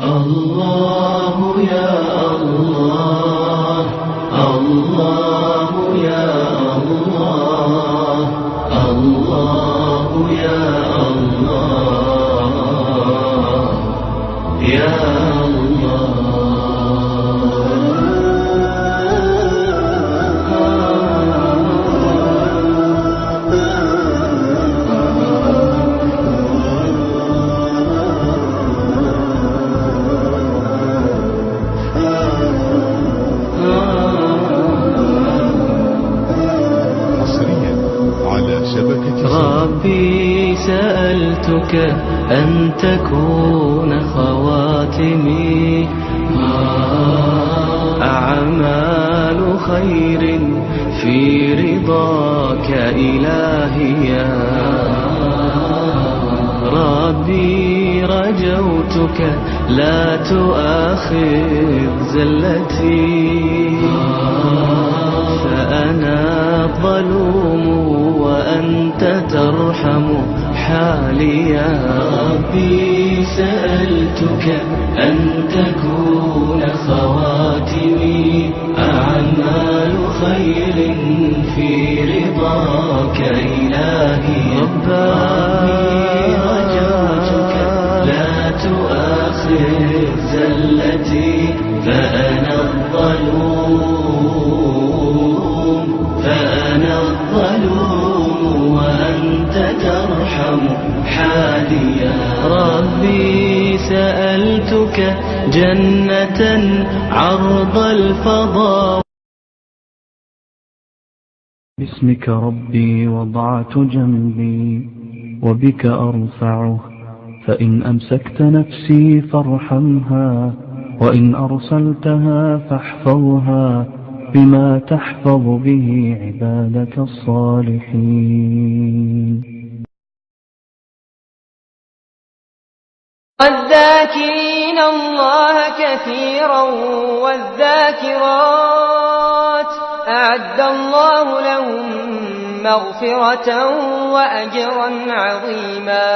الله يا الله، الله يا الله، الله يا الله يا ربي سألتك أن تكون خواتمي أعمال خير في رضاك إلهي. ربي رجوتك لا تؤاخذ زلتي، فأنا الظلوم وأنت ترحم حالي. يا ربي سألتك أن تكون خواتمي أعمال خير في رضاك إلهي. ربي رجوتك لا تؤاخذ زلتي، فأنا الظلوم وأنت ترحم حالي. يا ربي سألتك جنة عرض الفضاء. باسمك ربي وضعت جنبي وبك أرفعه، فإن أمسكت نفسي فارحمها، وإن أرسلتها فاحفظها بما تحفظ به عبادك الصالحين. والذاكرين الله كثيرا والذاكرات أعد الله لهم مغفرة وأجرا عظيما.